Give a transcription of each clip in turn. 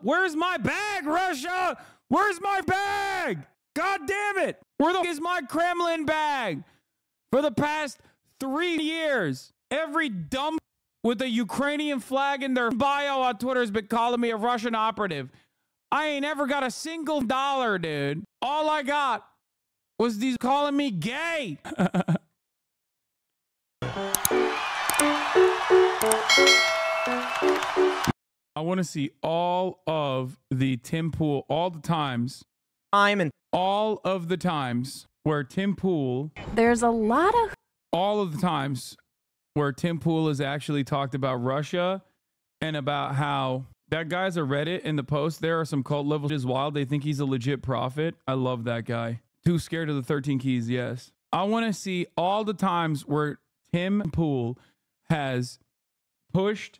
Where's my bag, Russia? Where's my bag? God damn it. Where the is my Kremlin bag? For the past 3 years, every dumb with a Ukrainian flag in their bio on Twitter has been calling me a Russian operative. I ain't ever got a single dollar, dude. All I got was these calling me gay. I want to see all of the Tim Pool, all the times. All of the times where Tim Pool. There's a lot of. All of the times where Tim Pool has actually talked about Russia and about how that guy's a Reddit in the post. There are some cult levels is wild. They think he's a legit prophet. I love that guy. Too scared of the 13 keys. Yes. I want to see all the times where Tim Pool has pushed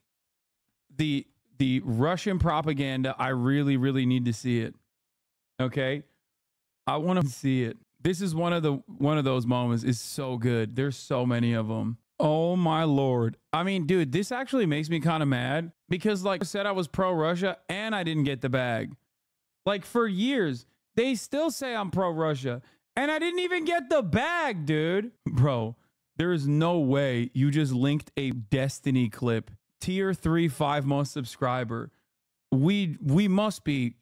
the Russian propaganda. I really, really need to see it. Okay. I want to see it. This is one of those moments. It's so good. There's so many of them. Oh my Lord. I mean, dude, this actually makes me kind of mad because like I said, I was pro Russia and I didn't get the bag. Like for years, they still say I'm pro Russia and I didn't even get the bag, dude. Bro, there is no way you just linked a Destiny clip. Tier 3, 5 most subscriber. We must be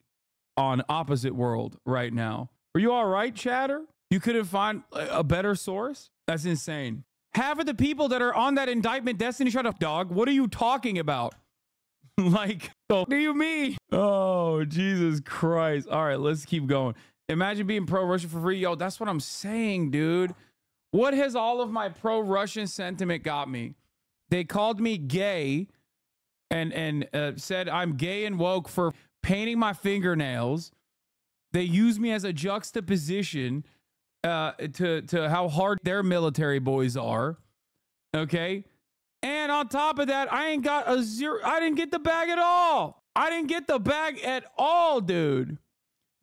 on opposite world right now. Are you all right, chatter? You couldn't find a better source? That's insane. Half of the people that are on that indictment Destiny shut up, dog. What are you talking about? Like, what do you mean? Oh, Jesus Christ. All right, let's keep going. Imagine being pro-Russia for free. Yo, that's what I'm saying, dude. What has all of my pro-Russian sentiment got me? They called me gay and said I'm gay and woke for painting my fingernails. They use me as a juxtaposition to how hard their military boys are. Okay. And on top of that, I ain't got a zero. I didn't get the bag at all. I didn't get the bag at all, dude.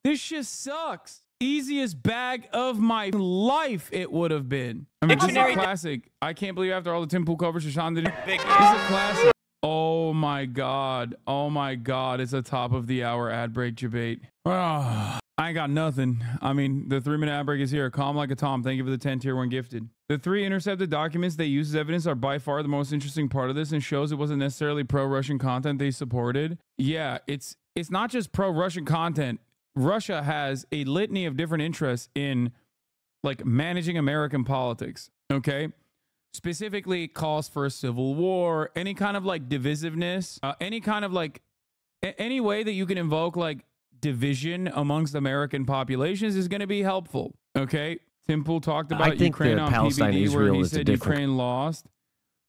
This shit sucks. Easiest bag of my life it would have been. I mean, this is a classic. I can't believe after all the Tim Pool coverage Hasan did. This is a classic. Oh my God. Oh my God. It's a top of the hour ad break debate. Oh, I ain't got nothing. I mean, the 3-minute ad break is here. Calm like a Tom. Thank you for the 10 tier 1 gifted. The 3 intercepted documents they use as evidence are by far the most interesting part of this and shows it wasn't necessarily pro-Russian content they supported. Yeah, it's not just pro-Russian content. Russia has a litany of different interests in like managing American politics. Okay. Specifically calls for a civil war, any kind of like divisiveness, any kind of like any way that you can invoke like division amongst American populations is going to be helpful. Okay. Tim Pool talked about Ukraine on PBD where he said Ukraine lost.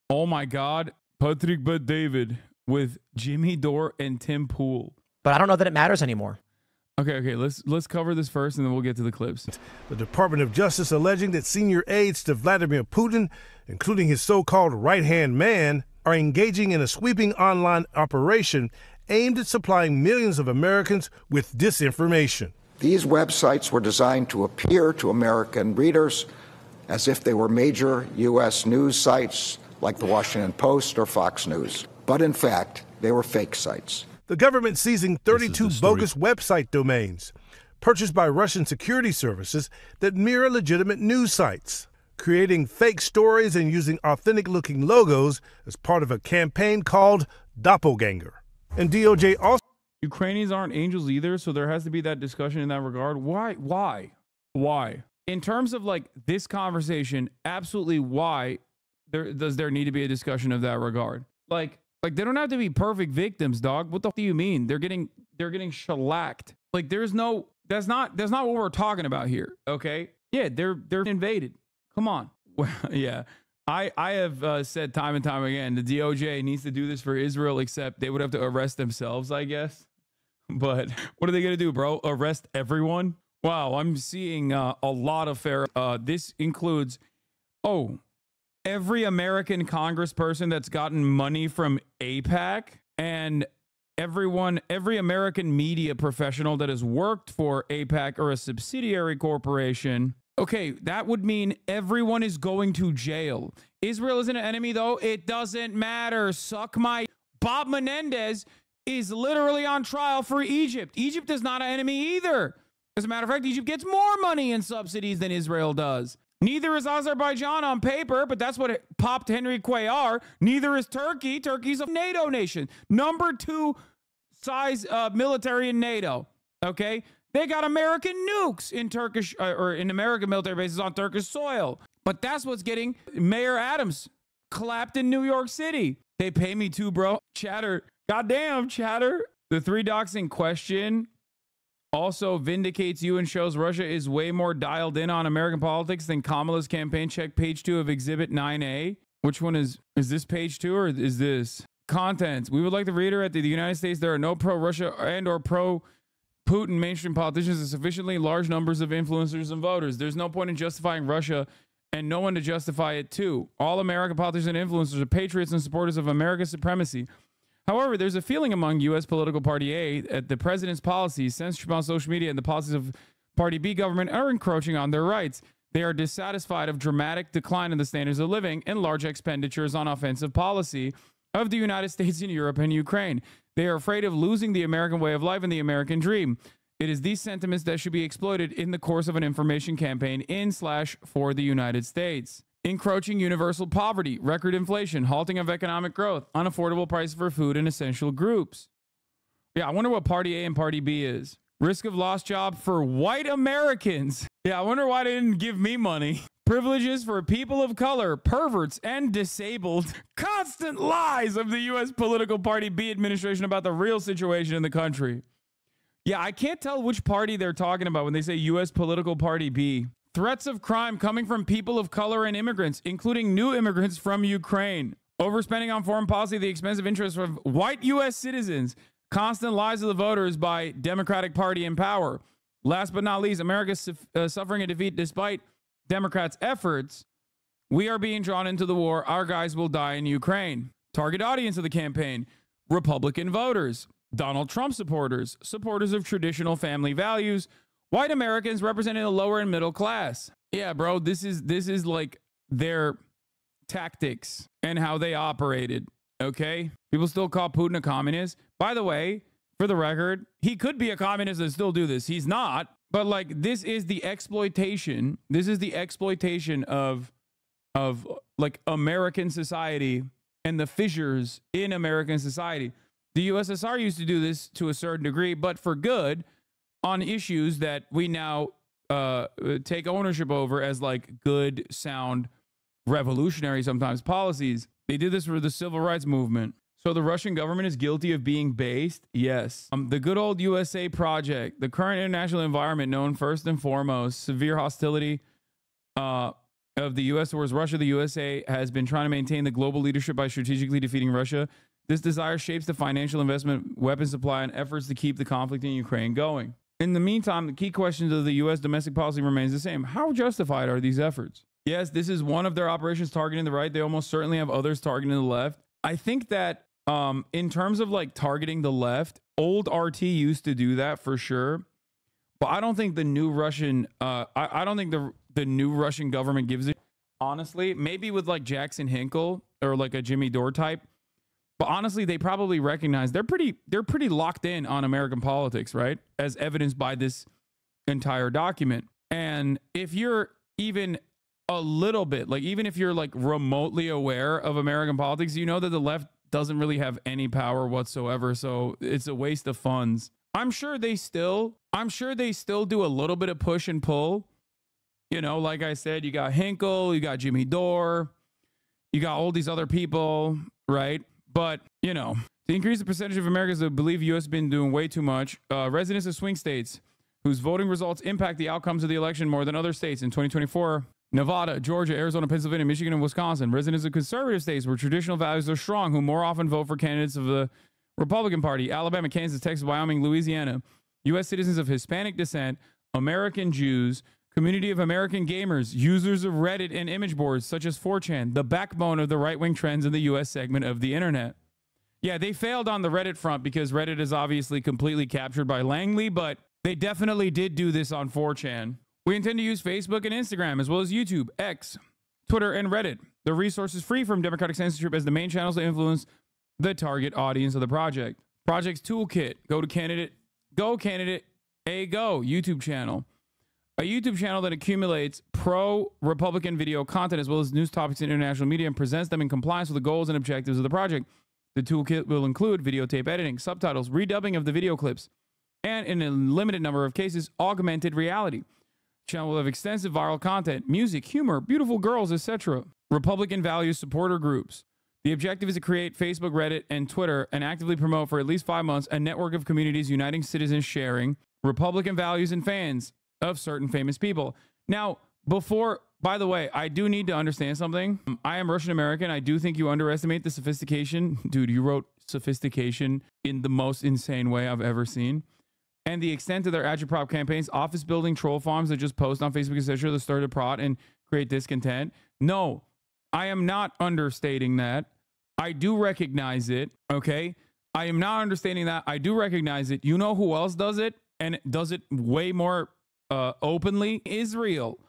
Oh my God. Patrick Bet David with Jimmy Dore and Tim Pool. But I don't know that it matters anymore. Okay, let's cover this first and then we'll get to the clips. The Department of Justice alleging that senior aides to Vladimir Putin, including his so-called right-hand man, are engaging in a sweeping online operation aimed at supplying millions of Americans with disinformation. These websites were designed to appear to American readers as if they were major U.S. news sites like the Washington Post or Fox News. But in fact, they were fake sites. The government seizing 32 bogus website domains purchased by Russian security services that mirror legitimate news sites, creating fake stories and using authentic-looking logos as part of a campaign called Doppelganger. And DOJ also... Ukrainians aren't angels either, so there has to be that discussion in that regard. Why? In terms of like this conversation, absolutely why does there need to be a discussion of that regard? Like they don't have to be perfect victims, dog. What the f do you mean? They're getting shellacked. Like that's not what we're talking about here. Okay. Yeah. They're invaded. Come on. Well, yeah. I have said time and time again, the DOJ needs to do this for Israel, except they would have to arrest themselves, I guess. But what are they going to do, bro? Arrest everyone? Wow. I'm seeing a lot of fair. This includes, every American congressperson that's gotten money from AIPAC and every American media professional that has worked for AIPAC or a subsidiary corporation. Okay, that would mean everyone is going to jail. Israel isn't an enemy, though. It doesn't matter. Suck my... Bob Menendez is literally on trial for Egypt. Egypt is not an enemy either. As a matter of fact, Egypt gets more money in subsidies than Israel does. Neither is Azerbaijan on paper, but that's what it popped Henry Cuellar. Neither is Turkey. Turkey's a NATO nation. Number 2 size military in NATO. Okay? They got American nukes in Turkish or in American military bases on Turkish soil. But that's what's getting Mayor Adams clapped in New York City. They pay me too, bro. Chatter. Goddamn, Chatter. The 3 docs in question also vindicates you and shows Russia is way more dialed in on American politics than Kamala's campaign. Check page 2 of Exhibit 9A. Which one is this page 2 or is this? Contents. We would like to reiterate that the United States, there are no pro-Russia and or pro-Putin mainstream politicians and sufficiently large numbers of influencers and voters. There's no point in justifying Russia and no one to justify it too. All American politicians and influencers are patriots and supporters of America's supremacy. However, there's a feeling among U.S. political Party A that the president's policies, censorship on social media, and the policies of Party B government are encroaching on their rights. They are dissatisfied of dramatic decline in the standards of living and large expenditures on offensive policy of the United States in Europe and Ukraine. They are afraid of losing the American way of life and the American dream. It is these sentiments that should be exploited in the course of an information campaign in/for the United States. Encroaching universal poverty, record inflation, halting of economic growth, unaffordable prices for food and essential groups. Yeah, I wonder what Party A and Party B is. Risk of lost job for white Americans. Yeah, I wonder why they didn't give me money. Privileges for people of color, perverts, and disabled. Constant lies of the U.S. political Party B administration about the real situation in the country. Yeah, I can't tell which party they're talking about when they say U.S. political Party B. Threats of crime coming from people of color and immigrants, including new immigrants from Ukraine. Overspending on foreign policy at the expense of interests of white U.S. citizens. Constant lies of the voters by Democratic Party in power. Last but not least, America suffering a defeat despite Democrats' efforts. We are being drawn into the war. Our guys will die in Ukraine. Target audience of the campaign: Republican voters, Donald Trump supporters, supporters of traditional family values, white Americans representing the lower and middle class. Yeah, bro, this is like their tactics and how they operated, okay? People still call Putin a communist. By the way, for the record, he could be a communist and still do this. He's not. But like, this is the exploitation. This is the exploitation of like American society and the fissures in American society. The USSR used to do this to a certain degree, but for good, on issues that we now take ownership over as like good, sound, revolutionary sometimes policies. They did this for the civil rights movement. So the Russian government is guilty of being based? Yes. The good old USA project, the current international environment known first and foremost, severe hostility of the U.S. towards Russia. The USA has been trying to maintain the global leadership by strategically defeating Russia. This desire shapes the financial investment, weapon supply, and efforts to keep the conflict in Ukraine going. In the meantime, the key questions of the U.S. domestic policy remains the same. How justified are these efforts? Yes, this is one of their operations targeting the right. They almost certainly have others targeting the left. I think that in terms of like targeting the left, old RT used to do that for sure. But I don't think the new Russian, I don't think the new Russian government gives it. Honestly, maybe with like Jackson Hinkle or like a Jimmy Dore type. But honestly, they probably recognize they're pretty locked in on American politics, right? As evidenced by this entire document. And if you're even a little bit, like even if you're like remotely aware of American politics, you know that the left doesn't really have any power whatsoever. So it's a waste of funds. I'm sure they still do a little bit of push and pull. You know, like I said, you got Hinkle, you got Jimmy Dore, you got all these other people, right? But, you know, to increase the percentage of Americans that believe U.S. has been doing way too much, residents of swing states whose voting results impact the outcomes of the election more than other states in 2024, Nevada, Georgia, Arizona, Pennsylvania, Michigan, and Wisconsin. Residents of conservative states where traditional values are strong, who more often vote for candidates of the Republican Party, Alabama, Kansas, Texas, Wyoming, Louisiana. U.S. citizens of Hispanic descent, American Jews, community of American gamers, users of Reddit and image boards such as 4chan, the backbone of the right-wing trends in the U.S. segment of the internet. Yeah, they failed on the Reddit front because Reddit is obviously completely captured by Langley, but they definitely did do this on 4chan. We intend to use Facebook and Instagram, as well as YouTube, X, Twitter, and Reddit. The resource is free from democratic censorship as the main channels to influence the target audience of the project. Projects Toolkit. Go Candidate A Go YouTube channel. A YouTube channel that accumulates pro-Republican video content as well as news topics in international media and presents them in compliance with the goals and objectives of the project. The toolkit will include videotape editing, subtitles, redubbing of the video clips, and in a limited number of cases, augmented reality. The channel will have extensive viral content, music, humor, beautiful girls, etc. Republican values supporter groups. The objective is to create Facebook, Reddit, and Twitter and actively promote for at least 5 months a network of communities uniting citizens sharing Republican values and fans of certain famous people. Now, by the way, I do need to understand something. I am Russian American. I do think you underestimate the sophistication. Dude, you wrote sophistication in the most insane way I've ever seen. And the extent of their agitprop campaigns, office building troll farms that just post on Facebook, etc., that start to prod and create discontent. No, I am not understating that. I do recognize it, okay? I am not understating that. I do recognize it. You know who else does it? And does it way more openly? Israel.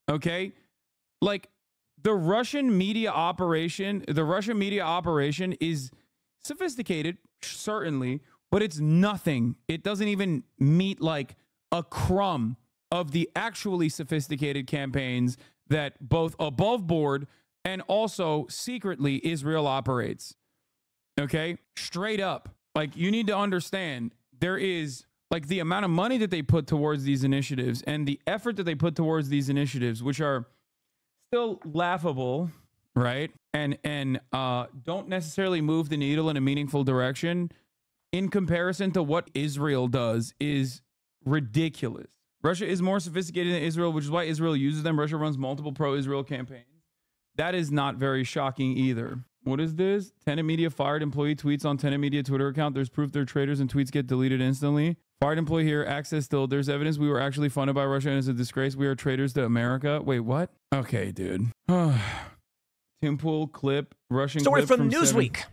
Okay? Like, the Russian media operation is sophisticated, certainly, but it's nothing. It doesn't even meet like a crumb of the actually sophisticated campaigns that both above board and also secretly Israel operates. Okay? Straight up. Like, you need to understand, there is like the amount of money that they put towards these initiatives and the effort that they put towards these initiatives, which are still laughable, right? And don't necessarily move the needle in a meaningful direction in comparison to what Israel does, is ridiculous. Russia is more sophisticated than Israel, which is why Israel uses them. Russia runs multiple pro-Israel campaigns. That is not very shocking either. What is this? Tenet Media fired employee tweets on Tenet Media Twitter account. There's proof they're traitors and tweets get deleted instantly. Fired employee here. Access still. There's evidence we were actually funded by Russia and it's a disgrace. We are traitors to America. Wait, what? Okay, dude. Tim Pool clip. Russian story clip from Newsweek.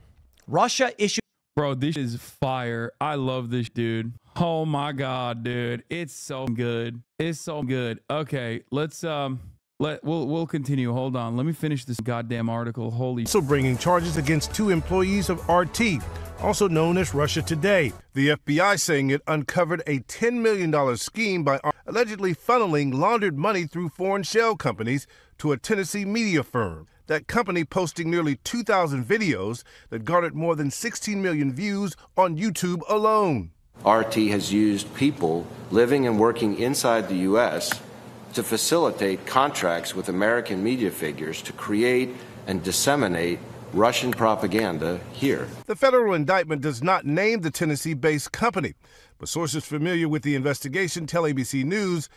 Russia issued. Bro, this is fire. I love this, dude. Oh my God, dude. It's so good. It's so good. Okay, let's we'll continue. Hold on. Let me finish this goddamn article. Holy. Also bringing charges against 2 employees of RT, also known as Russia Today. The FBI saying it uncovered a $10 million scheme by allegedly funneling laundered money through foreign shell companies to a Tennessee media firm. That company posting nearly 2,000 videos that garnered more than 16 million views on YouTube alone. RT has used people living and working inside the U.S. to facilitate contracts with American media figures to create and disseminate Russian propaganda here. The federal indictment does not name the Tennessee-based company, but sources familiar with the investigation tell ABC News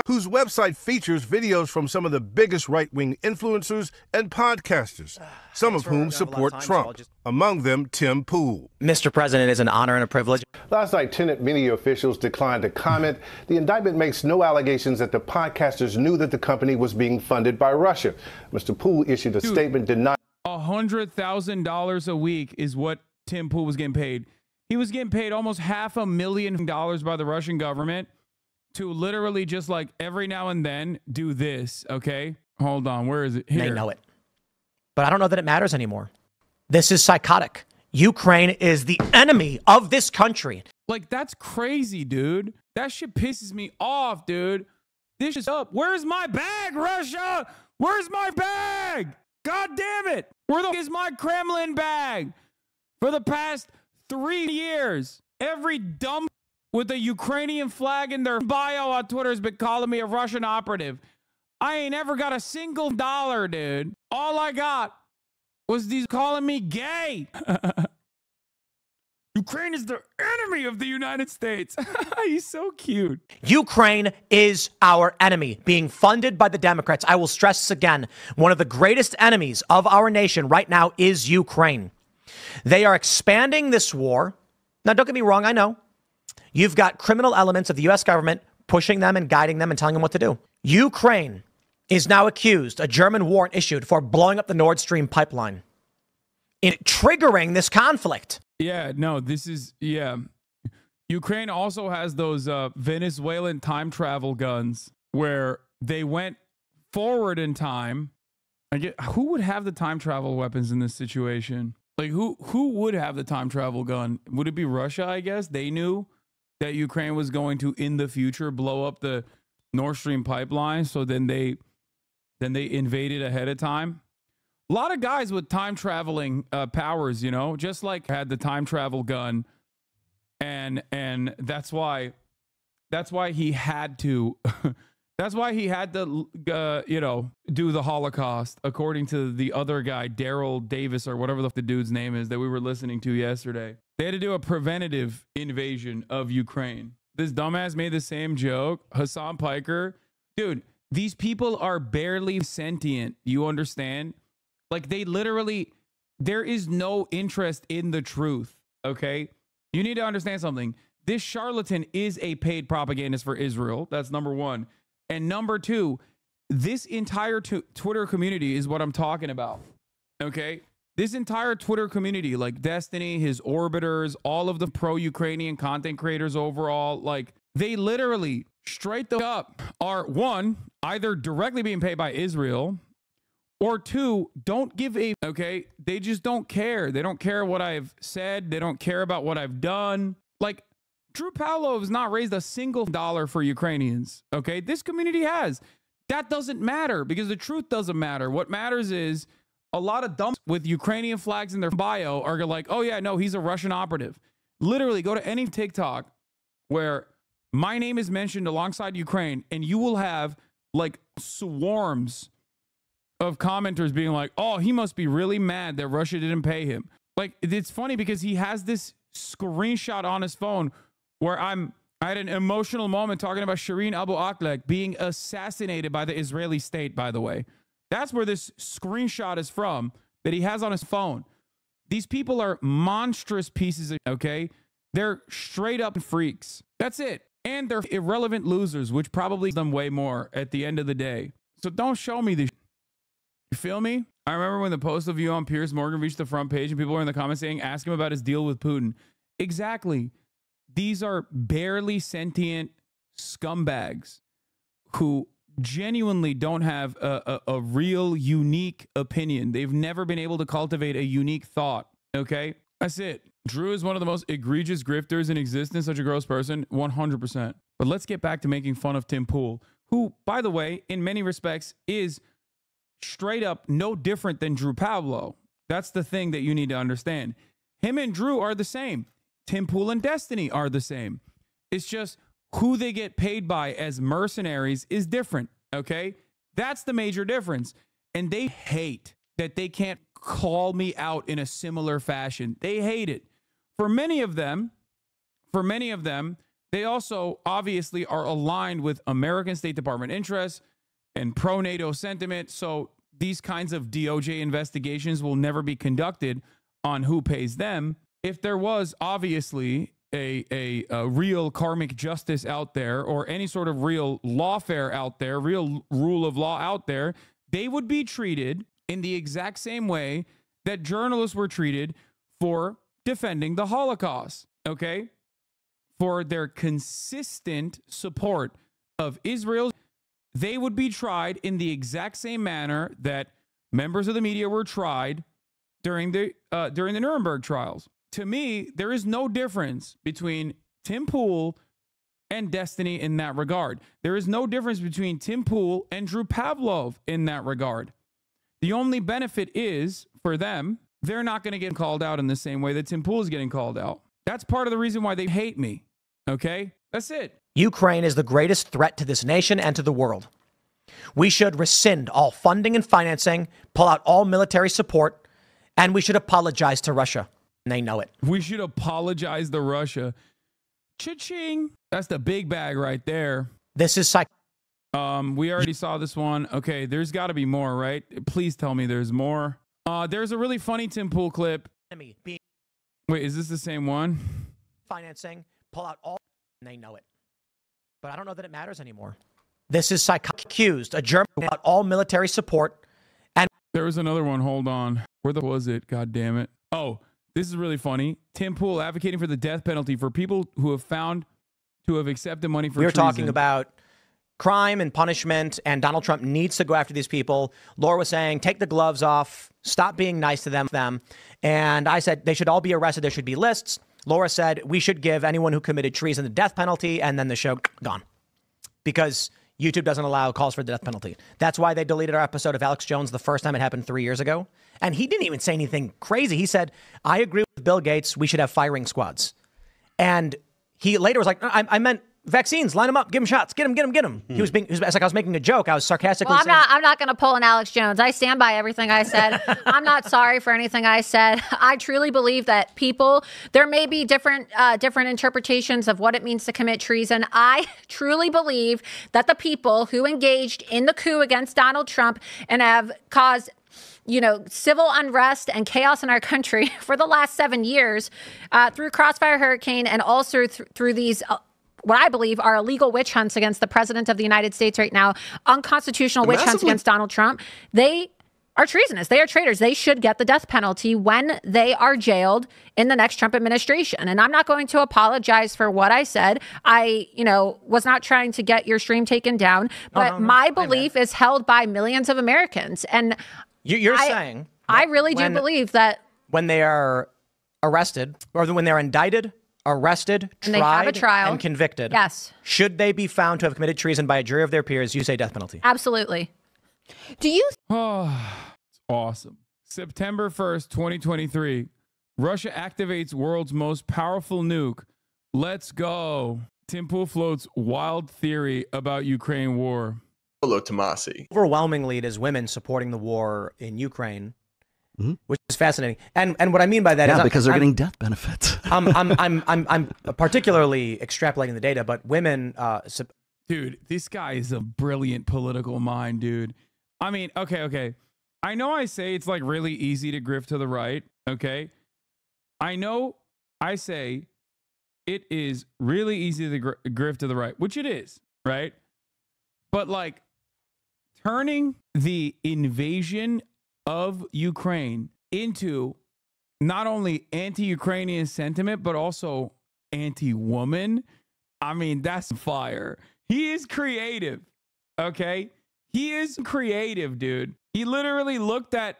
whose website features videos from some of the biggest right-wing influencers and podcasters, some of whom support Trump, among them Tim Pool. Mr. President, it is an honor and a privilege. Last night, Tenet media officials declined to comment. The indictment makes no allegations that the podcasters knew that the company was being funded by Russia. Mr. Pool issued a statement denying. $100,000 a week is what Tim Pool was getting paid. He was getting paid almost $500,000 by the Russian government to literally just like every now and then do this. Okay, hold on. Where is it? Here. They know it, but I don't know that it matters anymore. This is psychotic. Ukraine is the enemy of this country. Like, that's crazy, dude. That shit pisses me off, dude. This is up. Where's my bag, Russia? Where's my bag? God damn it. Where the fuck is my Kremlin bag? For the past 3 years, every dumb with a Ukrainian flag in their bio on Twitter has been calling me a Russian operative. I ain't ever got a single dollar, dude. All I got was these calling me gay. Ukraine is the enemy of the United States. He's so cute. Ukraine is our enemy, being funded by the Democrats. I will stress this again. One of the greatest enemies of our nation right now is Ukraine. They are expanding this war. Now, don't get me wrong. I know you've got criminal elements of the U.S. government pushing them and guiding them and telling them what to do. Ukraine is now accused, a German warrant issued for blowing up the Nord Stream pipeline, in triggering this conflict. Yeah, no, this is, yeah. Ukraine also has those Venezuelan time travel guns where they went forward in time. Who would have the time travel weapons in this situation? Like who would have the time travel gun? Would it be Russia? I guess they knew that Ukraine was going to in the future blow up the Nord Stream pipeline, so then they invaded ahead of time. A lot of guys with time traveling powers, you know, just like had the time travel gun, and that's why he had to that's why he had to you know, do the Holocaust, according to the other guy, Daryl Davis or whatever the dude's name is that we were listening to yesterday. They had to do a preventative invasion of Ukraine. This dumbass made the same joke. Hasan Piker, dude, these people are barely sentient. You understand? Like they literally, there is no interest in the truth. Okay. You need to understand something. This charlatan is a paid propagandist for Israel. That's number one. And number two, this entire Twitter community is what I'm talking about. Okay. This entire Twitter community, like Destiny, his orbiters, all of the pro-Ukrainian content creators overall, like they literally straight the up are one, either directly being paid by Israel, or two, don't give a, okay? They just don't care. They don't care what I've said. They don't care about what I've done. Like, Drew Pavlov has not raised a single dollar for Ukrainians, okay? This community has. That doesn't matter because the truth doesn't matter. What matters is a lot of dumps with Ukrainian flags in their bio are like, oh yeah, no, he's a Russian operative. Literally, go to any TikTok where my name is mentioned alongside Ukraine, and you will have like swarms of commenters being like, oh, he must be really mad that Russia didn't pay him. Like, it's funny because he has this screenshot on his phone where I had an emotional moment talking about Shireen Abu Akleh being assassinated by the Israeli state, by the way. That's where this screenshot is from that he has on his phone. These people are monstrous pieces of, okay? They're straight up freaks. That's it. And they're irrelevant losers, which probably them way more at the end of the day. So don't show me this. You feel me? I remember when the post of you on Piers Morgan reached the front page and people were in the comments saying, ask him about his deal with Putin. Exactly. These are barely sentient scumbags who genuinely don't have a real unique opinion. They've never been able to cultivate a unique thought. Okay? That's it. Drew is one of the most egregious grifters in existence, such a gross person, 100%. But let's get back to making fun of Tim Pool, who, by the way, in many respects is straight up no different than Drew Pavlov. That's the thing that you need to understand. Him and Drew are the same. Tim Pool and Destiny are the same. It's just who they get paid by as mercenaries is different, okay? That's the major difference. And they hate that they can't call me out in a similar fashion. They hate it. For many of them, they also obviously are aligned with American State Department interests and pro-NATO sentiment. So these kinds of DOJ investigations will never be conducted on who pays them. If there was obviously a real karmic justice out there or any sort of real lawfare out there, real rule of law out there, they would be treated in the exact same way that journalists were treated for defending the Holocaust, okay? For their consistent support of Israel, they would be tried in the exact same manner that members of the media were tried during the Nuremberg trials. To me, there is no difference between Tim Pool and Destiny in that regard. There is no difference between Tim Pool and Drew Pavlov in that regard. The only benefit is, for them, they're not going to get called out in the same way that Tim Pool is getting called out. That's part of the reason why they hate me. Okay? That's it. Ukraine is the greatest threat to this nation and to the world. We should rescind all funding and financing, pull out all military support, and we should apologize to Russia. And they know it. We should apologize to Russia. Cha-ching. That's the big bag right there. This is we already saw this one. Okay, there's got to be more, right? Please tell me there's more. There's a really funny Tim Pool clip. Wait, is this the same one? Financing, pull out all, and they know it. But I don't know that it matters anymore. This is accused, a German, about all military support. And there was another one. Hold on. Where was it? God damn it. Oh, this is really funny. Tim Pool advocating for the death penalty for people who have found to have accepted money for treason. We're talking about crime and punishment, and Donald Trump needs to go after these people. Laura was saying, take the gloves off, stop being nice to them. And I said they should all be arrested. There should be lists. Laura said we should give anyone who committed treason the death penalty, and then the show gone. Because YouTube doesn't allow calls for the death penalty. That's why they deleted our episode of Alex Jones the first time it happened 3 years ago. And he didn't even say anything crazy. He said, I agree with Bill Gates. We should have firing squads. And he later was like, I meant vaccines, line them up, give them shots, get them. He was it's like I was making a joke. I was sarcastically saying, I'm not going to pull an Alex Jones. I stand by everything I said. I'm not sorry for anything I said. I truly believe that there may be different interpretations of what it means to commit treason. I truly believe that the people who engaged in the coup against Donald Trump and have caused civil unrest and chaos in our country for the last 7 years through Crossfire Hurricane and also through these what I believe are illegal witch hunts against the president of the United States right now, unconstitutional witch hunts against Donald Trump. They are treasonous. They are traitors. They should get the death penalty when they are jailed in the next Trump administration. And I'm not going to apologize for what I said. I, was not trying to get your stream taken down, but my belief is held by millions of Americans. And you're saying I really do believe that when they are arrested or when they're indicted, arrested, and they have a tried, trial, and convicted. Yes. Should they be found to have committed treason by a jury of their peers, you say death penalty. Absolutely. Do you? Oh, it's awesome. September 1st, 2023. Russia activates world's most powerful nuke. Let's go. Tim Pool floats wild theory about Ukraine war. Hello, Tomasi. Overwhelmingly, it is women supporting the war in Ukraine. Which is fascinating, and what I mean by that is because they're getting death benefits. I'm particularly extrapolating the data, but women. Dude, this guy is a brilliant political mind, dude. I mean, okay. I know I say it's like really easy to grift to the right. Okay, I know I say it is really easy to grift to the right, which it is, right? But like turning the invasion of Ukraine into not only anti-Ukrainian sentiment, but also anti-woman. I mean, that's fire. He is creative. Okay. He is creative, dude. He literally looked at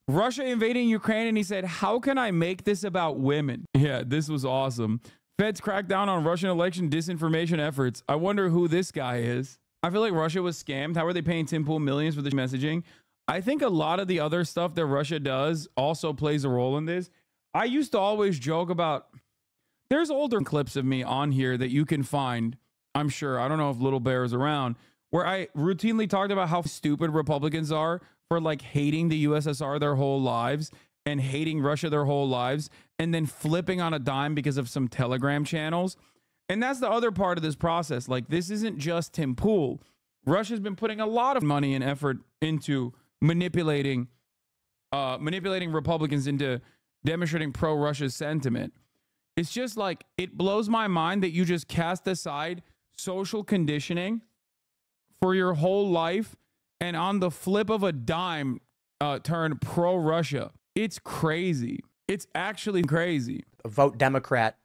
Russia invading Ukraine and he said, how can I make this about women? Yeah, this was awesome. Feds crack down on Russian election disinformation efforts. I wonder who this guy is. I feel like Russia was scammed. How are they paying Tim Pool millions for this messaging? I think a lot of the other stuff that Russia does also plays a role in this. I used to always joke about, there's older clips of me on here that you can find, I'm sure. I don't know if Little Bear is around, where I routinely talked about how stupid Republicans are for like hating the USSR their whole lives and hating Russia their whole lives and then flipping on a dime because of some Telegram channels. And that's the other part of this process. Like, this isn't just Tim Pool. Russia's been putting a lot of money and effort into manipulating Republicans into demonstrating pro-Russia sentiment. It's just like, it blows my mind that you just cast aside social conditioning for your whole life and on the flip of a dime turn pro-Russia. It's crazy. It's actually crazy. Vote Democrat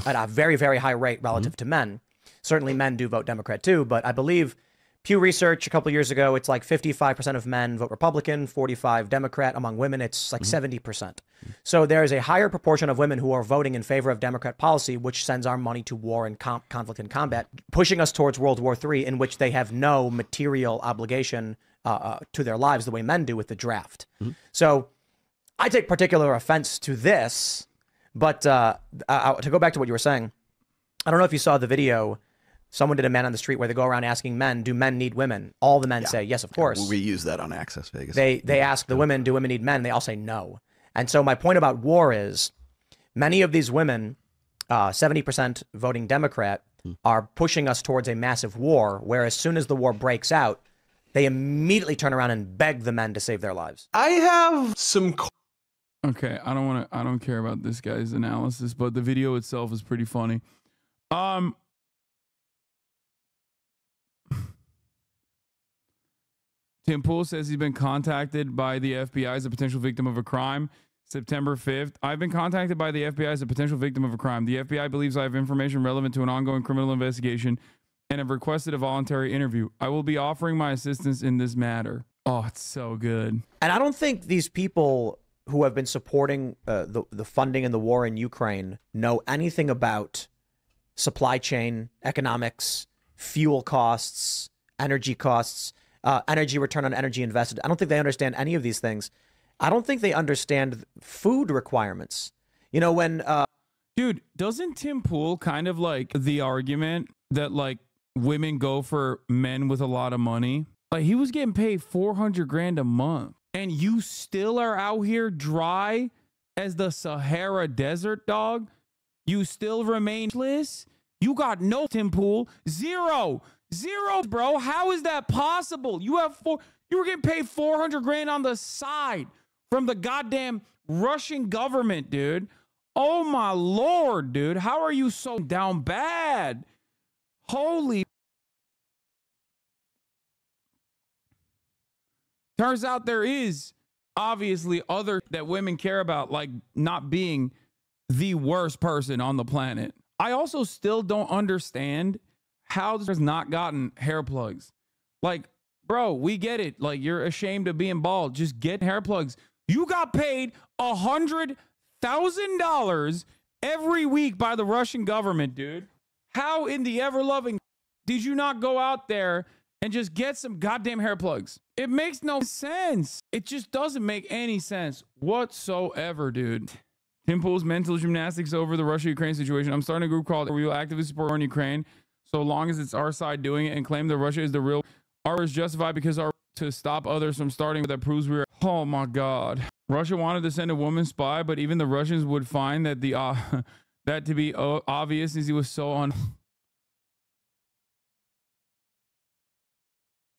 at a very, very high rate relative to men. Certainly men do vote Democrat too, but I believe Pew Research a couple of years ago, it's like 55% of men vote Republican, 45 Democrat. Among women, it's like 70%. So there's a higher proportion of women who are voting in favor of Democrat policy, which sends our money to war and conflict and combat, pushing us towards World War III, in which they have no material obligation to their lives the way men do with the draft. So I take particular offense to this, but to go back to what you were saying, I don't know if you saw the video. Someone did a Man on the Street where they go around asking men, do men need women? All the men say, yes, of course. We use that on Access Vegas. They ask the women, do women need men? They all say no. And so my point about war is many of these women, 70% voting Democrat, are pushing us towards a massive war, where as soon as the war breaks out, they immediately turn around and beg the men to save their lives. I have some... Okay, I don't care about this guy's analysis, but the video itself is pretty funny. Tim Pool says he's been contacted by the FBI as a potential victim of a crime. September 5th. I've been contacted by the FBI as a potential victim of a crime. The FBI believes I have information relevant to an ongoing criminal investigation and have requested a voluntary interview. I will be offering my assistance in this matter. Oh, it's so good. And I don't think these people who have been supporting the funding and the war in Ukraine know anything about supply chain economics, fuel costs, energy costs, energy return on energy invested. I don't think they understand any of these things. I don't think they understand food requirements. You know, when dude, doesn't Tim Pool kind of like the argument that like women go for men with a lot of money? Like he was getting paid 400 grand a month, and you still are out here dry as the Sahara Desert, dog. You still remain less. You got no Tim Pool, zero, bro. How is that possible? You were getting paid 400 grand on the side from the goddamn Russian government, dude. Oh my Lord, dude. How are you so down bad? Holy. Turns out there is obviously other that women care about, like not being the worst person on the planet. I also still don't understand how this has not gotten hair plugs. Like, bro, we get it. Like, you're ashamed of being bald. Just get hair plugs. You got paid $100,000 every week by the Russian government, dude. How in the ever-loving did you not go out there and just get some goddamn hair plugs? It makes no sense. It just doesn't make any sense whatsoever, dude. Tim Pool's mental gymnastics over the Russia-Ukraine situation. I'm starting a group called We Will Actively Support War in Ukraine so long as it's our side doing it and claim that Russia is the real. Our is justified because our to stop others from starting. That proves we are. Oh my God. Russia wanted to send a woman spy, but even the Russians would find that the that to be obvious as he was so on.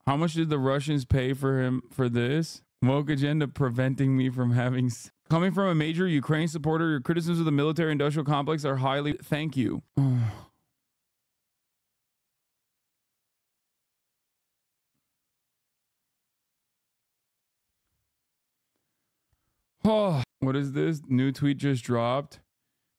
How much did the Russians pay for him for this? Woke agenda preventing me from having. Coming from a major Ukraine supporter, your criticisms of the military industrial complex are highly. Thank you. Oh, what is this? New tweet just dropped.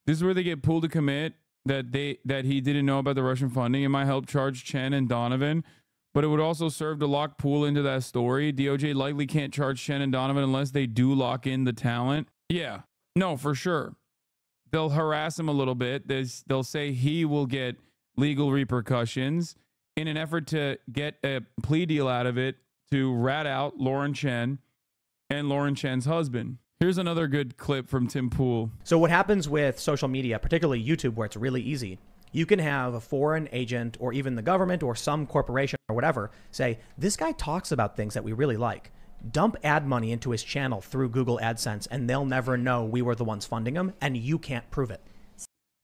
This is where they get pulled to commit that he didn't know about the Russian funding. It might help charge Chen and Donovan, but it would also serve to lock Pool into that story. DOJ likely can't charge Chen and Donovan unless they do lock in the talent. Yeah, no, for sure. They'll harass him a little bit. They'll say he will get legal repercussions in an effort to get a plea deal out of it to rat out Lauren Chen and Lauren Chen's husband. Here's another good clip from Tim Pool. So what happens with social media, particularly YouTube, where it's really easy, you can have a foreign agent or even the government or some corporation or whatever say, this guy talks about things that we really like. Dump ad money into his channel through Google AdSense, and they'll never know we were the ones funding him, and you can't prove it.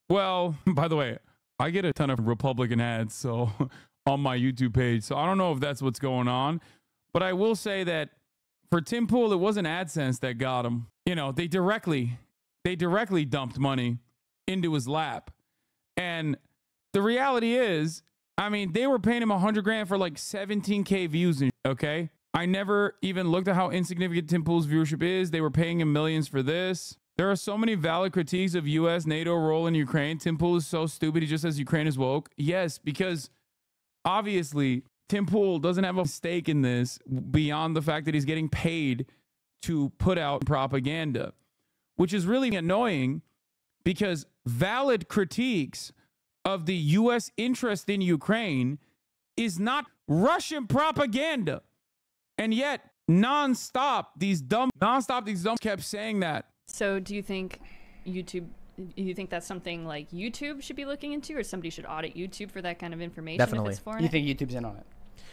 Well, by the way, I get a ton of Republican ads so on my YouTube page, so I don't know if that's what's going on, but I will say that for Tim Pool, it wasn't AdSense that got him. You know, they directly dumped money into his lap. And the reality is, I mean, they were paying him 100 grand for like 17K views. Okay. I never even looked at how insignificant Tim Pool's viewership is. They were paying him millions for this. There are so many valid critiques of U.S. NATO role in Ukraine. Tim Pool is so stupid. He just says Ukraine is woke. Yes, because obviously Tim Pool doesn't have a stake in this beyond the fact that he's getting paid to put out propaganda, which is really annoying because valid critiques of the U.S. interest in Ukraine is not Russian propaganda. And yet, nonstop, these dumb kept saying that. So do you think that's something like YouTube should be looking into, or somebody should audit YouTube for that kind of information? Definitely. If it's foreign? You think YouTube's in on it?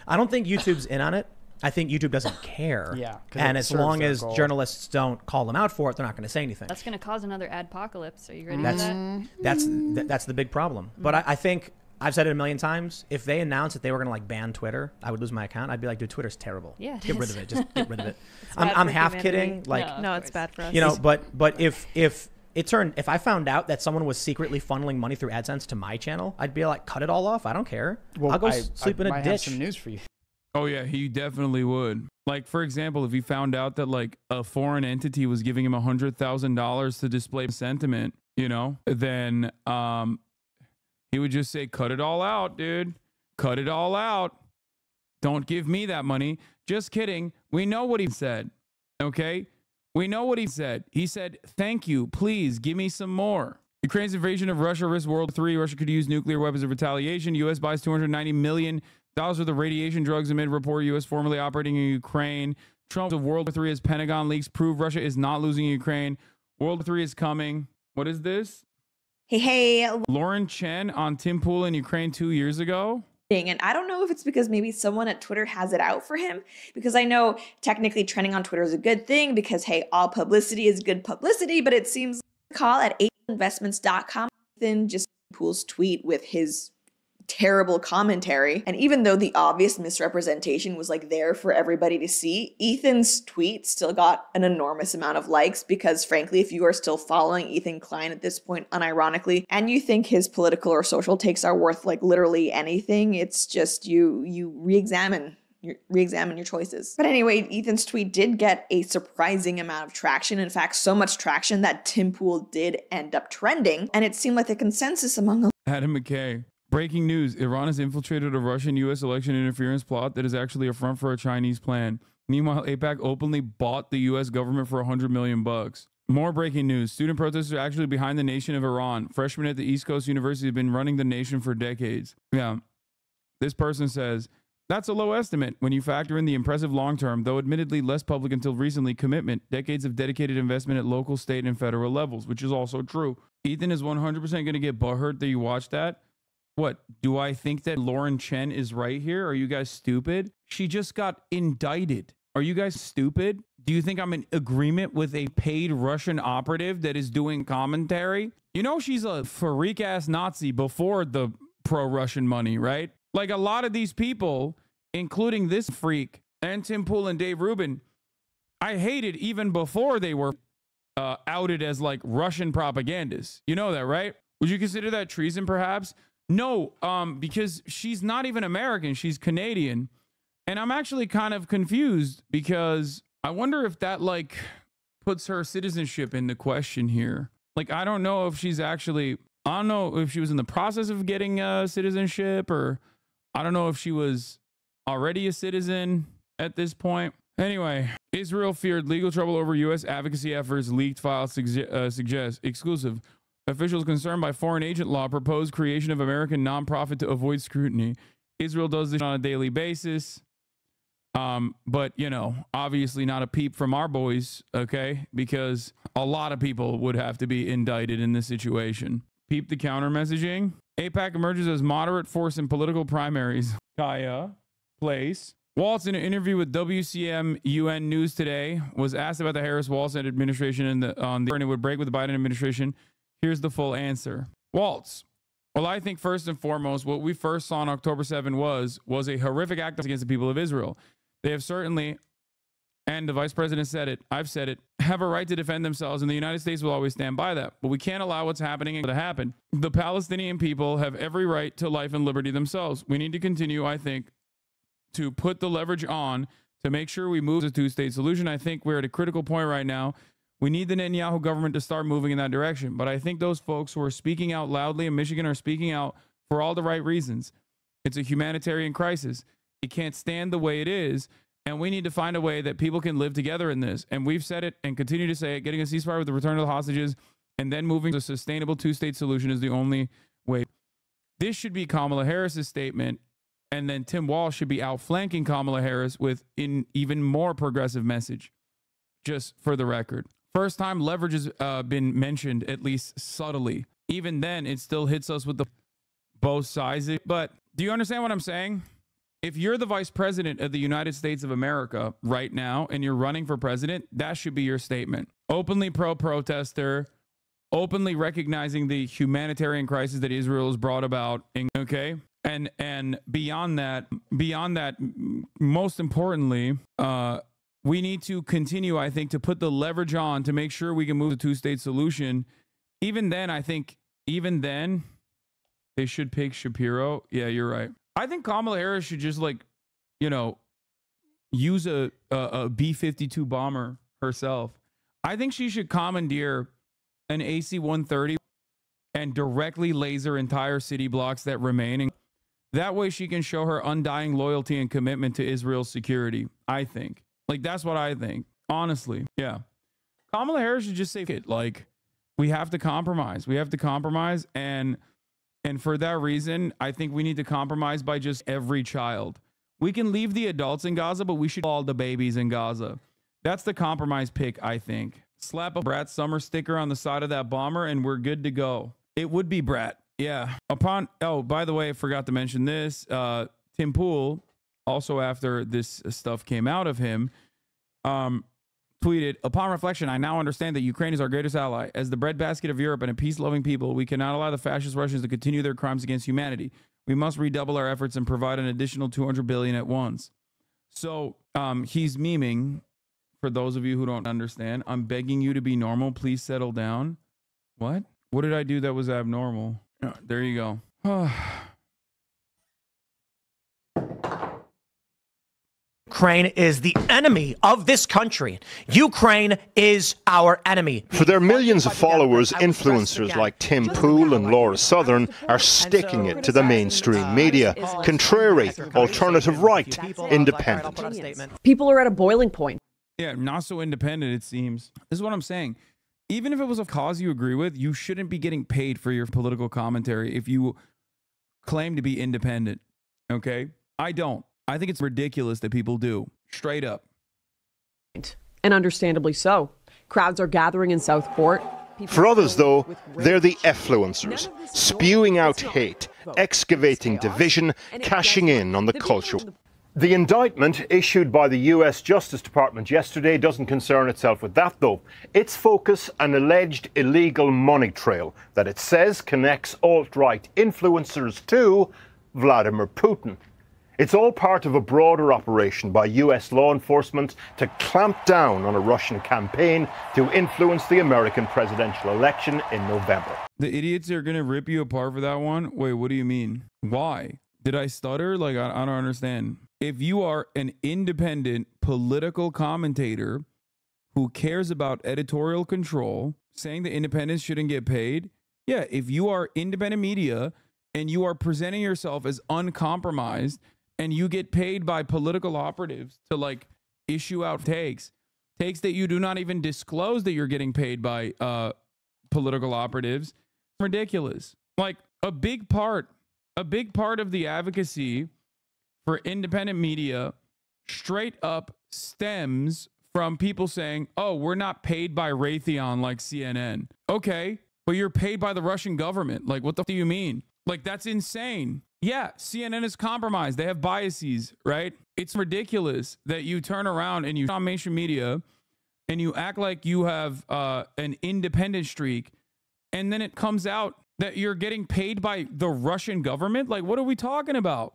I don't think YouTube's in on it. I think YouTube doesn't care. Yeah. And as long as journalists don't call them out for it, they're not going to say anything. That's going to cause another adpocalypse. Are you ready for that? That's the big problem. But I think I've said it a million times. If they announced that they were going to like ban Twitter, I would lose my account. I'd be like, dude, Twitter's terrible. Yeah, get rid of it. Just get rid of it. bad I'm for half humanity. kidding. Like, No, it's bad for us. you know, but if I found out that someone was secretly funneling money through AdSense to my channel, I'd be like, cut it all off. I don't care. Well, I'll go sleep in a might ditch. have some news for you. Oh yeah, he definitely would. Like, for example, if he found out that like a foreign entity was giving him $100,000 to display sentiment, you know, then he would just say, cut it all out, dude. Cut it all out. Don't give me that money. Just kidding. We know what he said. Okay? We know what he said. He said, thank you. Please give me some more. Ukraine's invasion of Russia risks World War III. Russia could use nuclear weapons of retaliation. U.S. buys $290 million worth of radiation drugs amid report U.S. formally operating in Ukraine. Trump of World War III as Pentagon leaks prove Russia is not losing Ukraine. World War III is coming. What is this? Hey. Lauren Chen on Tim Pool in Ukraine 2 years ago. And I don't know if it's because maybe someone at Twitter has it out for him, because I know technically trending on Twitter is a good thing because, hey, all publicity is good publicity, but it seems call at investments.com then just Pool's tweet with his terrible commentary. And even though the obvious misrepresentation was like there for everybody to see, Ethan's tweet still got an enormous amount of likes because frankly, if you are still following Ethan Klein at this point unironically, and you think his political or social takes are worth like literally anything, it's just you re-examine your choices. But anyway, Ethan's tweet did get a surprising amount of traction. In fact, so much traction that Tim Pool did end up trending, and it seemed like the consensus among Adam McKay. Breaking news. Iran has infiltrated a Russian-U.S. election interference plot that is actually a front for a Chinese plan. Meanwhile, AIPAC openly bought the U.S. government for $100 million. More breaking news. Student protesters are actually behind the nation of Iran. Freshmen at the East Coast University have been running the nation for decades. Yeah. This person says, that's a low estimate when you factor in the impressive long-term, though admittedly less public until recently, commitment, decades of dedicated investment at local, state, and federal levels, which is also true. Ethan is 100% going to get butthurt that you watch that. What, do I think that Lauren Chen is right here? Are you guys stupid? She just got indicted. Are you guys stupid? Do you think I'm in agreement with a paid Russian operative that is doing commentary? You know she's a freak-ass Nazi before the pro-Russian money, right? Like a lot of these people, including this freak and Tim Pool and Dave Rubin, I hated even before they were outed as like Russian propagandists. You know that, right? Would you consider that treason perhaps? No, because she's not even American. She's Canadian. And I'm actually kind of confused because I wonder if that like puts her citizenship into question here. Like, I don't know if she's actually, I don't know if she was in the process of getting citizenship, or I don't know if she was already a citizen at this point. Anyway, Israel feared legal trouble over U.S. advocacy efforts. Leaked files suggest exclusive. Officials concerned by foreign agent law proposed creation of American nonprofit to avoid scrutiny. Israel does this on a daily basis. But, you know, obviously not a peep from our boys, okay? Because a lot of people would have to be indicted in this situation. Peep the counter messaging. AIPAC emerges as moderate force in political primaries. Kaya, place. Waltz, in an interview with WCM UN News today, was asked about the Harris-Waltz administration and it would break with the Biden administration. Here's the full answer. Waltz. Well, I think first and foremost, what we first saw on October 7 was a horrific act against the people of Israel. They have certainly, and the vice president said it, I've said it, have a right to defend themselves, and the United States will always stand by that. But we can't allow what's happening to happen. The Palestinian people have every right to life and liberty themselves. We need to continue, I think, to put the leverage on to make sure we move to a two-state solution. I think we're at a critical point right now. We need the Netanyahu government to start moving in that direction. But I think those folks who are speaking out loudly in Michigan are speaking out for all the right reasons. It's a humanitarian crisis. It can't stand the way it is. And we need to find a way that people can live together in this. And we've said it and continue to say it. Getting a ceasefire with the return of the hostages and then moving to a sustainable two-state solution is the only way. This should be Kamala Harris's statement. And then Tim Walsh should be outflanking Kamala Harris with an even more progressive message. Just for the record. First time leverage has been mentioned, at least subtly. Even then, it still hits us with the both sides. But do you understand what I'm saying? If you're the vice president of the United States of America right now and you're running for president, that should be your statement. Openly pro-protester, openly recognizing the humanitarian crisis that Israel has brought about. Okay? And beyond that, most importantly, we need to continue, I think, to put the leverage on to make sure we can move to a two-state solution. Even then, I think, they should pick Shapiro. Yeah, you're right. I think Kamala Harris should just, like, you know, use a B-52 bomber herself. I think she should commandeer an AC-130 and directly laser entire city blocks that remain. And That way she can show her undying loyalty and commitment to Israel's security, I think. Like, that's what I think. Honestly, yeah. Kamala Harris should just say it. Like, we have to compromise. We have to compromise. And for that reason, I think we need to compromise by just every child. We can leave the adults in Gaza, but we should all the babies in Gaza. That's the compromise pick, I think. Slap a Brat Summer sticker on the side of that bomber and we're good to go. It would be Brat. Yeah. Oh, by the way, I forgot to mention this. Tim Pool, also after this stuff came out of him, tweeted, upon reflection, I now understand that Ukraine is our greatest ally. As the breadbasket of Europe and a peace-loving people, we cannot allow the fascist Russians to continue their crimes against humanity. We must redouble our efforts and provide an additional $200 billion at once. So he's memeing. For those of you who don't understand, I'm begging you to be normal. Please settle down. What? What did I do that was abnormal? Oh, there you go. Ukraine is the enemy of this country. Ukraine is our enemy. For their millions of followers, influencers like Tim Pool and Laura Southern are sticking it to the mainstream media. Contrary, alternative right, independent. People are at a boiling point. Yeah, not so independent, it seems. This is what I'm saying. Even if it was a cause you agree with, you shouldn't be getting paid for your political commentary if you claim to be independent. Okay? I don't. I think it's ridiculous that people do. Straight up. And understandably so. Crowds are gathering in Southport. For others, though, they're the effluencers, spewing out hate, excavating division, cashing in on the culture. The indictment issued by the US Justice Department yesterday doesn't concern itself with that, though. Its focus, an alleged illegal money trail that it says connects alt-right influencers to Vladimir Putin. It's all part of a broader operation by US law enforcement to clamp down on a Russian campaign to influence the American presidential election in November. The idiots are going to rip you apart for that one? Wait, what do you mean? Why? Did I stutter? Like, I don't understand. If you are an independent political commentator who cares about editorial control, saying that independents shouldn't get paid, yeah, if you are independent media and you are presenting yourself as uncompromised and you get paid by political operatives to like issue out takes that you do not even disclose that you're getting paid by political operatives, ridiculous. Like a big part of the advocacy for independent media straight up stems from people saying, oh, we're not paid by Raytheon like CNN. Okay, but you're paid by the Russian government. Like, what the f do you mean? Like, that's insane. Yeah, CNN is compromised. They have biases, right? It's ridiculous that you turn around and you on mainstream media and you act like you have an independent streak, and then it comes out that you're getting paid by the Russian government. Like, what are we talking about?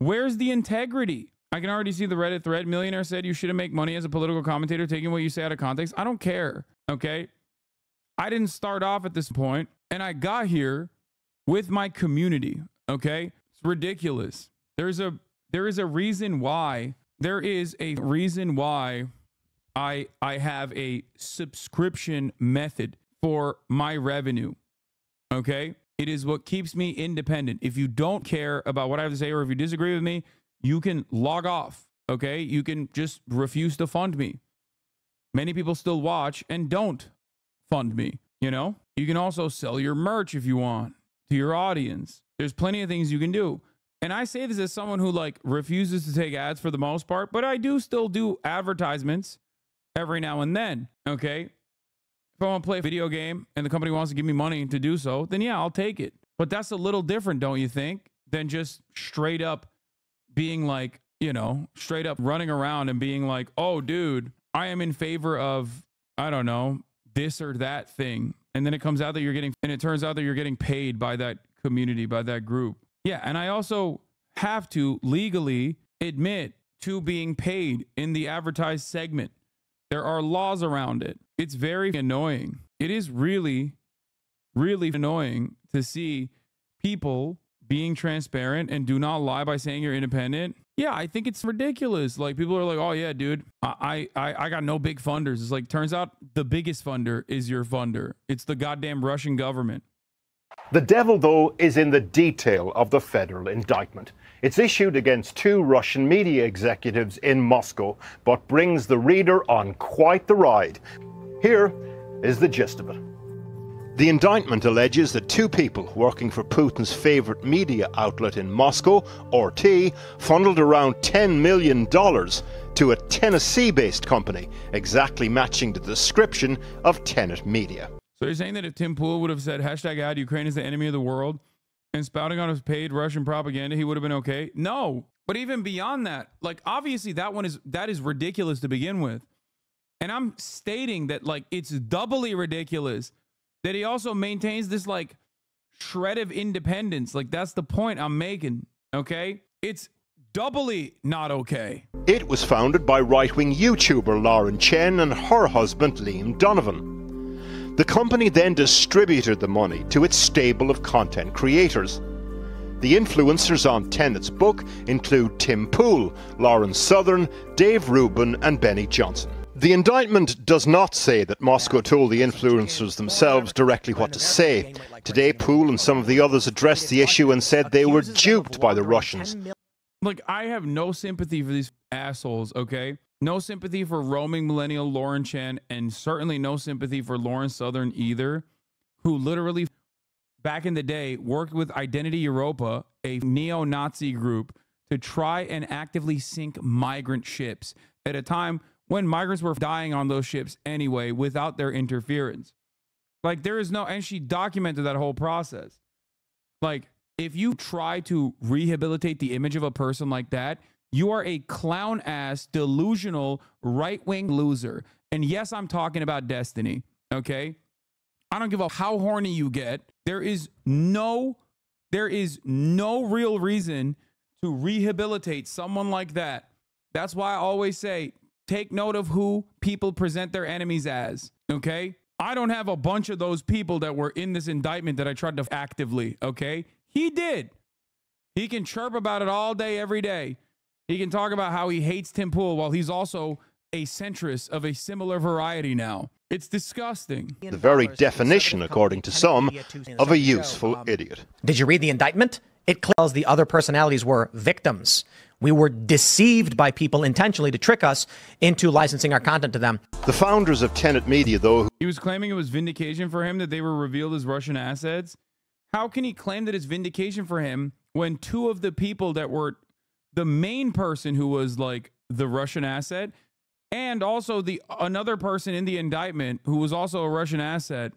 Where's the integrity? I can already see the Reddit thread. Millionaire said you shouldn't make money as a political commentator taking what you say out of context. I don't care, okay? I didn't start off at this point, and I got here with my community, okay? It's ridiculous. There is a reason why. There is a reason why I have a subscription method for my revenue, okay? It is what keeps me independent. If you don't care about what I have to say, or if you disagree with me, you can log off, okay? You can just refuse to fund me. Many people still watch and don't fund me, you know? You can also sell your merch if you want to your audience. There's plenty of things you can do. And I say this as someone who like refuses to take ads for the most part, but I do still do advertisements every now and then, okay? If I want to play a video game and the company wants to give me money to do so, then yeah, I'll take it. But that's a little different, don't you think, than just straight up being like, you know, straight up running around and being like, oh, dude, I am in favor of, I don't know, this or that thing. And then it comes out that you're getting, and it turns out that you're getting paid by that community, by that group. Yeah. And I also have to legally admit to being paid in the advertised segment. There are laws around it. It's very annoying. It is really, really annoying to see people being transparent and do not lie by saying you're independent. Yeah, I think it's ridiculous. Like, people are like, oh yeah, dude, I got no big funders. It's like, turns out the biggest funder is your funder. It's the goddamn Russian government. The devil, though, is in the detail of the federal indictment. It's issued against 2 Russian media executives in Moscow, but brings the reader on quite the ride. Here is the gist of it. The indictment alleges that 2 people working for Putin's favorite media outlet in Moscow, RT, funneled around $10 million to a Tennessee-based company, exactly matching the description of Tenet Media. So you're saying that if Tim Pool would have said #ad Ukraine is the enemy of the world and spouting on his paid Russian propaganda, he would have been okay? No. But even beyond that, like, obviously that is ridiculous to begin with. And I'm stating that, like, it's doubly ridiculous that he also maintains this, like, shred of independence. Like, that's the point I'm making, okay? It's doubly not okay. It was founded by right-wing YouTuber Lauren Chen and her husband Liam Donovan. The company then distributed the money to its stable of content creators. The influencers on Tenet's book include Tim Pool, Lauren Southern, Dave Rubin and Benny Johnson. The indictment does not say that Moscow told the influencers themselves directly what to say. Today, Pool and some of the others addressed the issue and said they were duped by the Russians. Look, I have no sympathy for these assholes, okay? No sympathy for roaming millennial Lauren Chen, and certainly no sympathy for Lauren Southern either, who literally back in the day worked with Identity Europa, a neo-Nazi group, to try and actively sink migrant ships at a time when migrants were dying on those ships anyway without their interference. Like, there is no, and she documented that whole process. Like, if you try to rehabilitate the image of a person like that, you are a clown ass, delusional, right-wing loser. And yes, I'm talking about Destiny, okay? I don't give a how horny you get. There is no real reason to rehabilitate someone like that. That's why I always say, take note of who people present their enemies as, okay? I don't have a bunch of those people that were in this indictment that I tried to actively, okay? He did. He can chirp about it all day, every day. He can talk about how he hates Tim Pool while he's also a centrist of a similar variety now. It's disgusting. The very definition, according to some, of a useful idiot. Did you read the indictment? It claims the other personalities were victims. We were deceived by people intentionally to trick us into licensing our content to them. The founders of Tenet Media, though... He was claiming it was vindication for him that they were revealed as Russian assets. How can he claim that it's vindication for him when 2 of the people that were the main person who was like the Russian asset and also the another person in the indictment who was also a Russian asset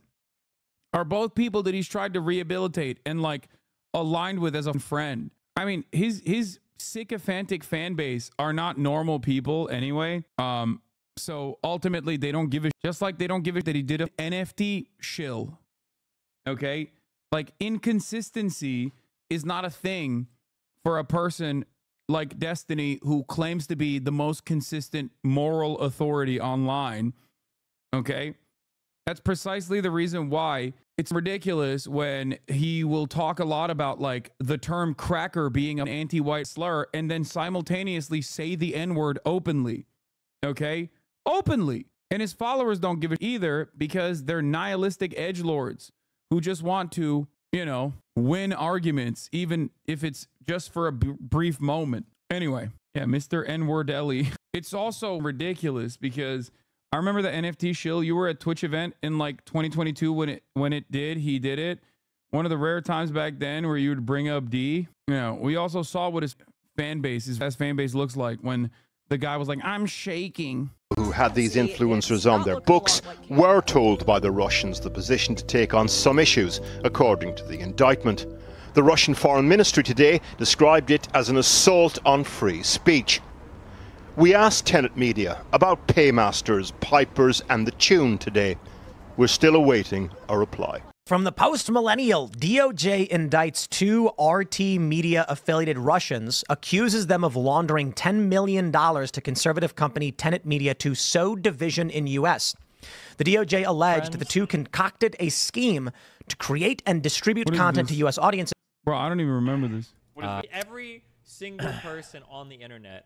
are both people that he's tried to rehabilitate and like aligned with as a friend? I mean, his sycophantic fan base are not normal people anyway. So ultimately they don't give a, just like they don't give a that he did an NFT shill. Okay? Like, inconsistency is not a thing for a person like Destiny, who claims to be the most consistent moral authority online. Okay? That's precisely the reason why it's ridiculous when he will talk a lot about, like, the term cracker being an anti-white slur and then simultaneously say the N-word openly. Okay? Openly. And his followers don't give it either because they're nihilistic edgelords who just want to, you know, win arguments, even if it's just for a brief moment. Anyway, yeah, Mr. N-Wordelli. It's also ridiculous because I remember the NFT shill. You were at Twitch event in like 2022 when he did it. One of the rare times back then where you would bring up D. You know, we also saw what his fan base looks like when the guy was like, I'm shaking. Who had these influencers on their books were told by the Russians the position to take on some issues, according to the indictment. The Russian Foreign Ministry today described it as an assault on free speech. We asked Tenet Media about paymasters, pipers and the tune today. We're still awaiting a reply. From the post-millennial, DOJ indicts 2 RT Media affiliated Russians, accuses them of laundering $10 million to conservative company Tenet Media to sow division in U.S. The DOJ alleged that the 2 concocted a scheme to create and distribute content to U.S. audiences. Bro, I don't even remember this. Every single person on the internet,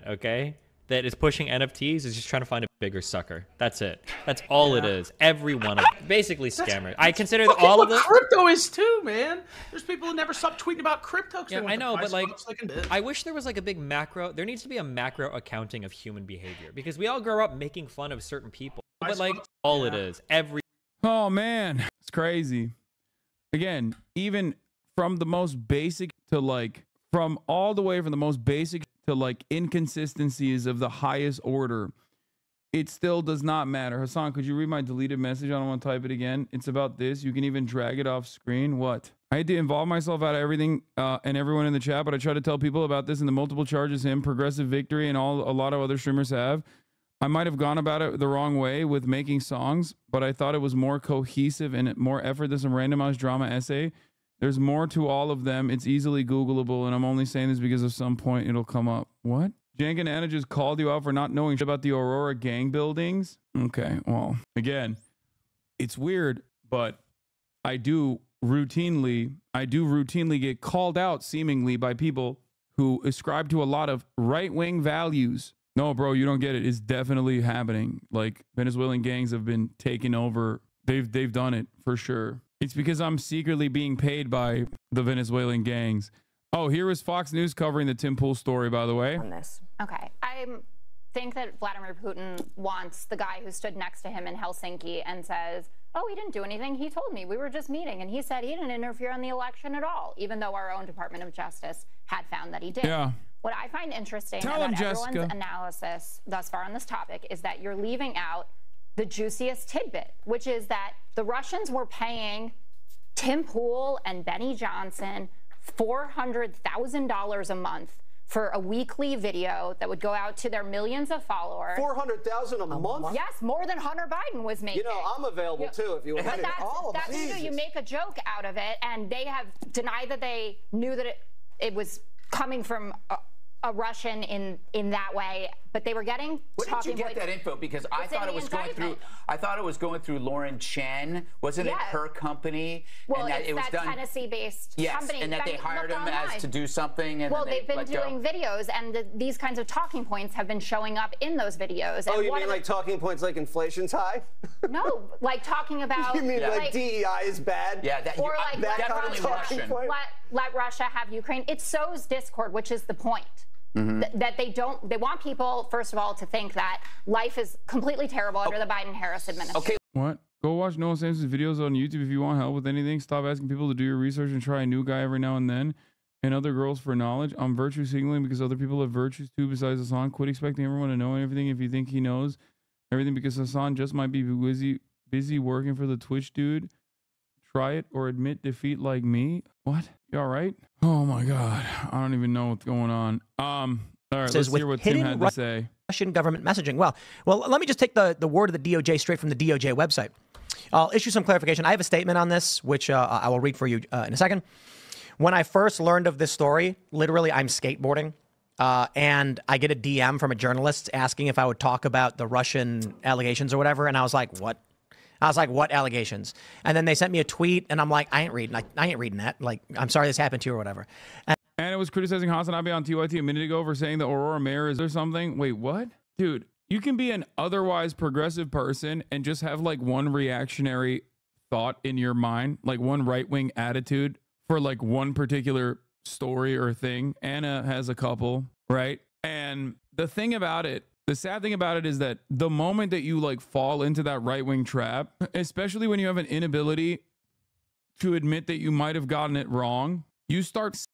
okay, that is pushing NFTs is just trying to find a bigger sucker. That's it. That's all it is. Every one of them. Basically scammers. I consider all of them. Crypto is too, man. There's people who never stop tweeting about crypto. Yeah, I know, but like, I wish there was like a big macro. There needs to be a macro accounting of human behavior because we all grow up making fun of certain people. But like, all it is. Oh man, it's crazy. Again, even from the most basic to like, from all the way from the most basic to like inconsistencies of the highest order, it still does not matter. Hasan, could you read my deleted message? I don't want to type it again. It's about this. You can even drag it off screen. What? I had to involve myself out of everything and everyone in the chat, but I try to tell people about this and the multiple charges him, Progressive Victory, and a lot of other streamers have. I might have gone about it the wrong way with making songs, but I thought it was more cohesive and more effort than some randomized drama essay. There's more to all of them. It's easily Googleable, and I'm only saying this because at some point it'll come up. What? Jank and Anna just called you out for not knowing shit about the Aurora gang buildings? Okay, well, again, it's weird, but I do routinely get called out seemingly by people who ascribe to a lot of right-wing values. No, bro, you don't get it. It's definitely happening. Like, Venezuelan gangs have been taken over. They've done it for sure. It's because I'm secretly being paid by the Venezuelan gangs. Oh, here is Fox News covering the Tim Pool story, by the way. On this. Okay. I think that Vladimir Putin wants the guy who stood next to him in Helsinki and says, oh, he didn't do anything. He told me we were just meeting. And he said he didn't interfere in the election at all, even though our own Department of Justice had found that he did. Yeah. What I find interesting about everyone's analysis thus far on this topic is that you're leaving out the juiciest tidbit, which is that the Russians were paying Tim Pool and Benny Johnson $400,000 a month for a weekly video that would go out to their millions of followers. $400,000 a month? Yes, more than Hunter Biden was making. You know, I'm available too if you want. But that's what you do. You make a joke out of it, and they have denied that they knew that it was coming from a Russian in that way, but they were getting. Where did you get that info? Because I thought it was going through. I thought it was going through Lauren Chen. Wasn't it her company? Well, and it's it was that Tennessee-based company. And that they hired him to do something. And well, they've been doing videos, and these kinds of talking points have been showing up in those videos. Oh, you mean like talking points like inflation's high? No, like talking about. You mean like DEI is bad? Yeah, that, or like definitely Russian. Let Russia have Ukraine. It sows discord, which is the point. That they want people, first of all, to think that life is completely terrible under the Biden-Harris administration. Okay. What? Go watch Noah Samson's videos on YouTube if you want help with anything. Stop asking people to do your research and try a new guy every now and then. And other girls for knowledge. I'm virtue signaling because other people have virtues too besides Hasan. Quit expecting everyone to know everything if you think he knows everything because Hasan just might be busy working for the Twitch dude. Try it or admit defeat like me. What? You all right? Oh my God. I don't even know what's going on. All right, let's hear what Tim had to say. Russian government messaging. Well, let me just take the word of the DOJ straight from the DOJ website. I'll issue some clarification. I have a statement on this, which I will read for you in a second. When I first learned of this story, literally I'm skateboarding and I get a DM from a journalist asking if I would talk about the Russian allegations or whatever. And I was like, what? I was like, what allegations? And then they sent me a tweet and I'm like, I ain't reading that. Like, I'm sorry this happened to you or whatever. And it was criticizing HasanAbi on TYT a minute ago for saying the Aurora mayor is or something. Wait, what? Dude, you can be an otherwise progressive person and just have like one reactionary thought in your mind, like one right-wing attitude for like one particular story or thing. Anna has a couple, right? And the thing about it, the sad thing about it is that the moment that you like fall into that right-wing trap, especially when you have an inability to admit that you might have gotten it wrong, you start